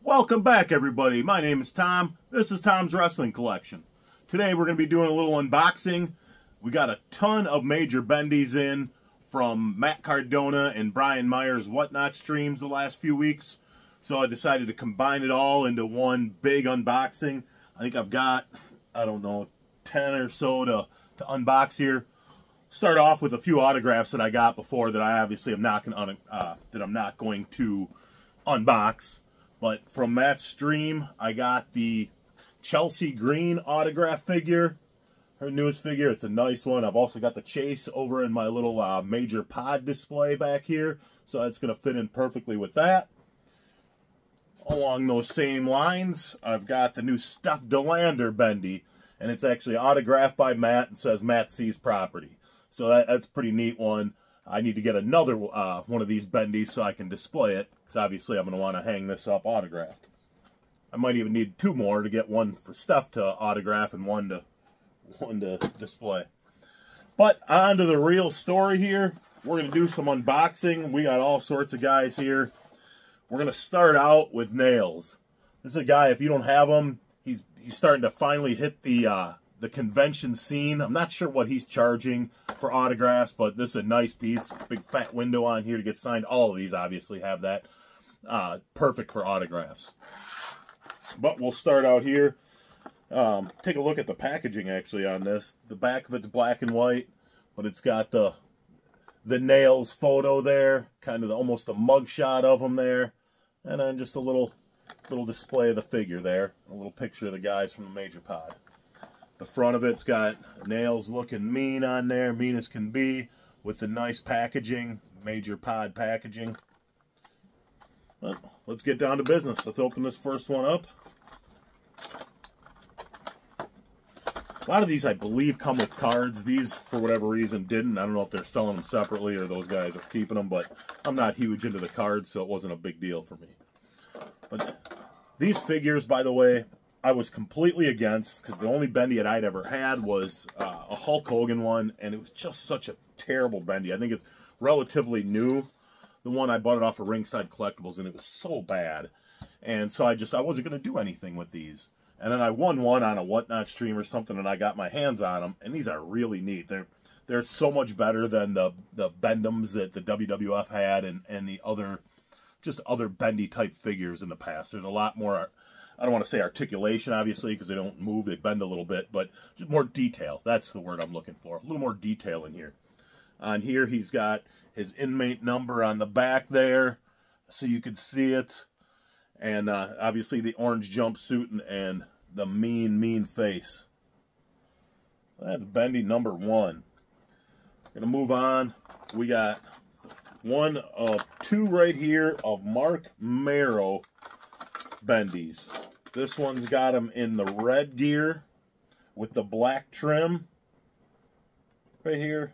Welcome back, everybody. My name is Tom. This is Tom's Wrestling Collection. Today we're going to be doing a little unboxing. We got a ton of major bendies in from Matt Cardona and Brian Meyer's Whatnot streams the last few weeks. So I decided to combine it all into one big unboxing. I think I've got, I don't know, 10 or so to unbox here. Start off with a few autographs that I got before that I obviously am not going to unbox. But from Matt's stream, I got the Chelsea Green autograph figure, her newest figure. It's a nice one. I've also got the Chase over in my little major pod display back here, so that's going to fit in perfectly with that. Along those same lines, I've got the new Steph DeLander bendy, and it's actually autographed by Matt and says Matt sees property. So that's a pretty neat one. I need to get another one of these bendies so I can display it, because obviously I'm going to want to hang this up autographed. I might even need two more to get one for Steph to autograph and one to display. But on to the real story here. We're going to do some unboxing. We got all sorts of guys here. We're going to start out with Nails. This is a guy, if you don't have him, he's starting to finally hit the convention scene. I'm not sure what he's charging for autographs, but this is a nice piece. Big fat window on here to get signed. All of these obviously have that. Perfect for autographs. But we'll start out here. Take a look at the packaging actually on this. The back of it's black and white, but it's got the Nails photo there, kind of almost a mug shot of them there, and then just a little display of the figure there, a little picture of the guys from the major pod. The front of it's got Nails looking mean on there, mean as can be, with the nice packaging, major pod packaging. Well, let's get down to business. Let's open this first one up. A lot of these, I believe, come with cards. These, for whatever reason, didn't. I don't know if they're selling them separately or those guys are keeping them, but I'm not huge into the cards, so it wasn't a big deal for me. But these figures, by the way, I was completely against, because the only bendy that I'd ever had was a Hulk Hogan one, and it was just such a terrible bendy. I think it's relatively new. The one I bought it off of Ringside Collectibles, and it was so bad. And so I wasn't going to do anything with these. And then I won one on a Whatnot stream or something, and I got my hands on them, and these are really neat. They're so much better than the Bendums that the WWF had and the other bendy type figures in the past. There's a lot more, I don't want to say articulation, obviously, because they don't move, they bend a little bit, but just more detail. That's the word I'm looking for. A little more detail in here. On here, he's got his inmate number on the back there, so you can see it. And obviously the orange jumpsuit and the mean face. That's bendy number 1. Gonna move on. We got one of two right here of Mark Marrow bendies. This one's got him in the red gear with the black trim right here.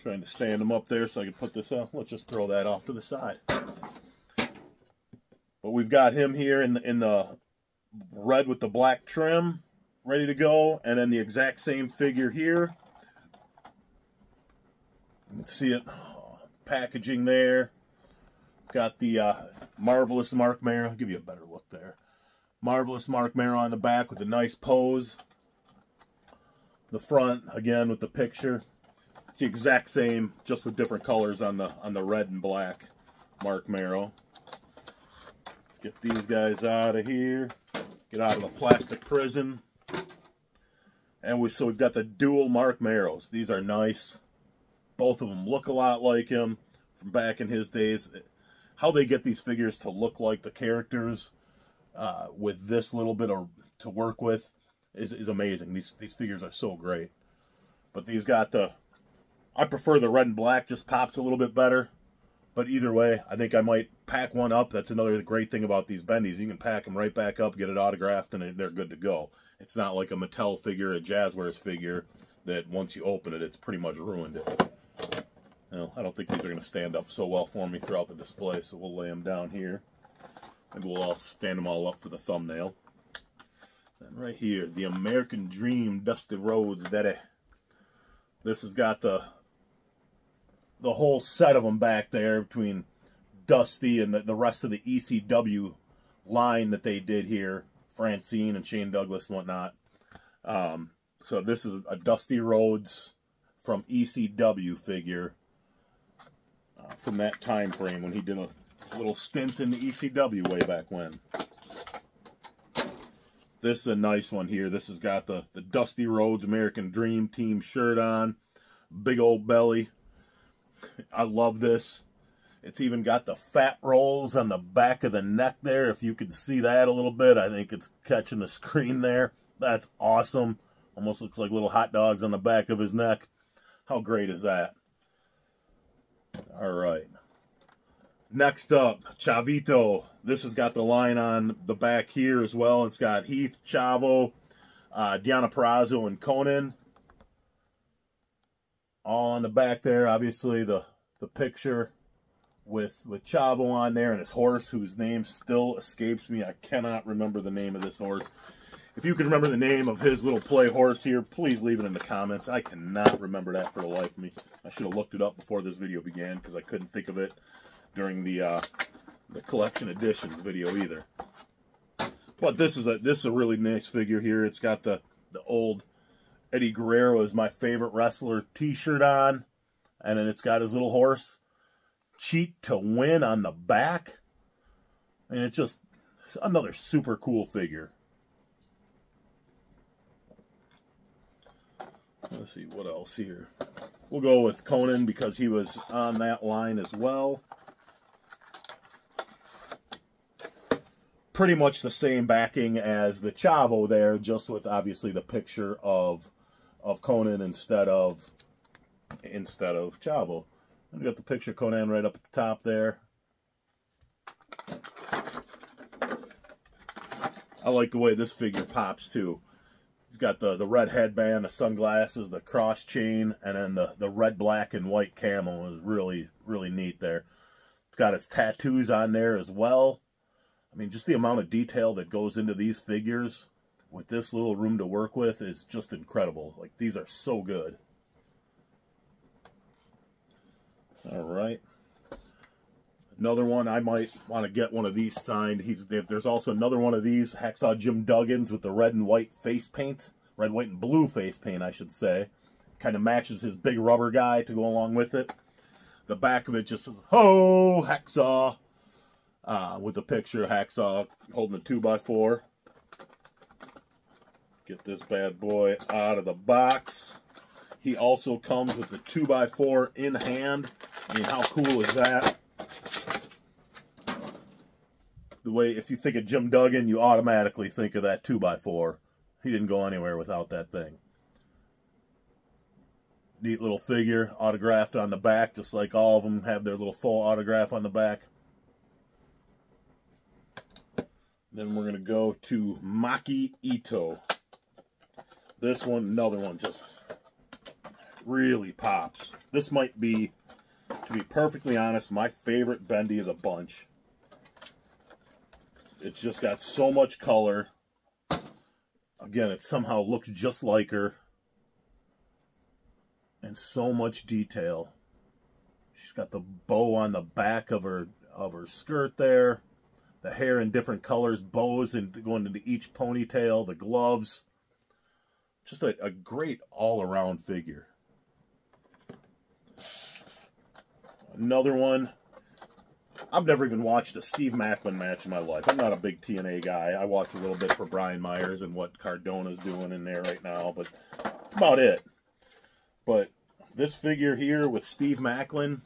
Trying to stand him up there so I can put this up. Let's just throw that off to the side. But we've got him here in the red with the black trim, ready to go, and then the exact same figure here. You can see it, packaging there. Got the Marvelous Mark Marrow. I'll give you a better look there. Marvelous Mark Marrow on the back with a nice pose. The front, again, with the picture. It's the exact same, just with different colors on the red and black Mark Marrow. Get these guys out of here. Get out of the plastic prison. And so we've got the dual Mark Marrows. These are nice. Both of them look a lot like him from back in his days. How they get these figures to look like the characters with this little bit to work with is amazing. These figures are so great. But these got I prefer the red and black, just pops a little bit better. But either way, I think I might pack one up. That's another great thing about these bendies. You can pack them right back up, get it autographed, and they're good to go. It's not like a Mattel figure, a Jazzwares figure, that once you open it, it's pretty much ruined it. Well, I don't think these are going to stand up so well for me throughout the display, so we'll lay them down here. Maybe we'll all stand them all up for the thumbnail. And right here, the American Dream Dusty Rhodes Daddy. This has got the whole set of them back there between Dusty and the rest of the ECW line that they did here, Francine and Shane Douglas and whatnot. So this is a Dusty Rhodes from ECW figure from that time frame when he did a little stint in the ECW way back when. This is a nice one here. This has got the Dusty Rhodes American Dream Team shirt on. Big old belly. I love this. It's even got the fat rolls on the back of the neck there. If you could see that a little bit, I think it's catching the screen there. That's awesome. Almost looks like little hot dogs on the back of his neck. How great is that? All right. Next up, Chavito. This has got the line on the back here as well. It's got Heath, Chavo, Deonna Purrazzo, and Konnan. All on the back there. Obviously, the picture with Chavo on there and his horse, whose name still escapes me. I cannot remember the name of this horse. If you can remember the name of his little play horse here, please leave it in the comments. I cannot remember that for the life of me. I should have looked it up before this video began because I couldn't think of it during the collection editions video either. But this is a really nice figure here. It's got the old Eddie Guerrero is my favorite wrestler t-shirt on, and then it's got his little horse Cheat to Win on the back, and it's another super cool figure. Let's see what else here. We'll go with Konnan because he was on that line as well. Pretty much the same backing as the Chavo there, just with obviously the picture of Konnan instead of Chavo. We got the picture of Konnan right up at the top there. I like the way this figure pops too. He's got the red headband, the sunglasses, the cross chain, and then the red, black, and white camo is really, really neat there. It's got his tattoos on there as well. I mean, just the amount of detail that goes into these figures with this little room to work with is just incredible. Like, these are so good. All right. Another one, I might want to get one of these signed. There's also another one of these, Hacksaw Jim Duggan's with the red and white face paint. Red, white, and blue face paint, I should say. Kind of matches his big rubber guy to go along with it. The back of it just says, "Ho, Hacksaw," with a picture of Hacksaw holding a 2x4. Get this bad boy out of the box. He also comes with the 2x4 in hand. I mean, how cool is that? The way, if you think of Jim Duggan, you automatically think of that 2x4. He didn't go anywhere without that thing. Neat little figure, autographed on the back, just like all of them have their little full autograph on the back. Then we're going to go to Maki Ito. This one, another one, just really pops. This might be, to be perfectly honest, my favorite Bendy of the bunch. It's just got so much color. Again, it somehow looks just like her. And so much detail. She's got the bow on the back of her skirt there. The hair in different colors, bows and going into each ponytail, the gloves. Just a great all-around figure. Another one. I've never even watched a Steve Macklin match in my life. I'm not a big TNA guy. I watch a little bit for Brian Myers and what Cardona's doing in there right now, but that's about it. But this figure here with Steve Macklin,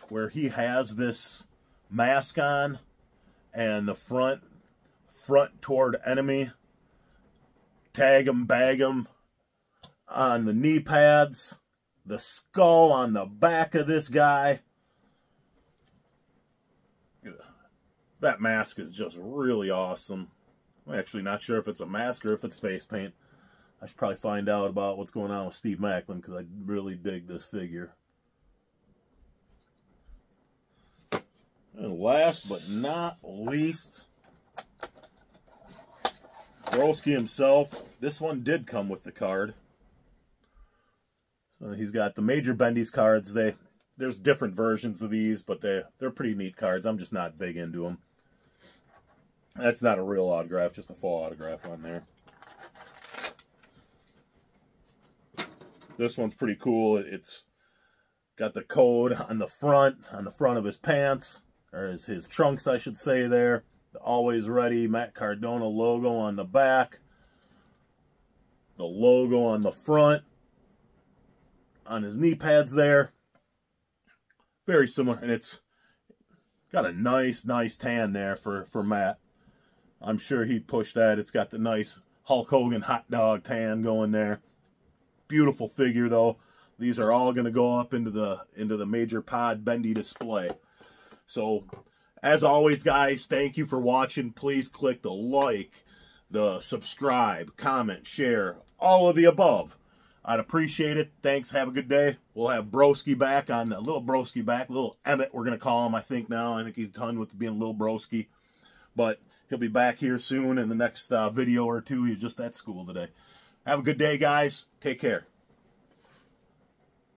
where he has this mask on and the front toward enemy, tag him, bag him on the knee pads, the skull on the back of this guy. That mask is just really awesome. I'm actually not sure if it's a mask or if it's face paint. I should probably find out about what's going on with Steve Macklin because I really dig this figure. And last but not least, Broski himself. This one did come with the card. So he's got the major Bendy's cards. there's different versions of these, but they're pretty neat cards. I'm just not big into them. That's not a real autograph, just a full autograph on there. This one's pretty cool. It's got the code on the front of his pants, or his trunks, I should say there. The Always Ready Matt Cardona logo on the back. The logo on the front. On his knee pads there. Very similar, and it's got a nice tan there for Matt. I'm sure he'd push that. It's got the nice Hulk Hogan hot dog tan going there. Beautiful figure though. These are all going to go up into the Major Pod Bendy display. So, as always, guys, thank you for watching. Please click the like, the subscribe, comment, share, all of the above. I'd appreciate it. Thanks. Have a good day. We'll have Broski back on the little Broski back. Little Emmett, we're going to call him, I think, now. I think he's done with being little Broski. But he'll be back here soon in the next video or two. He's just at school today. Have a good day, guys. Take care.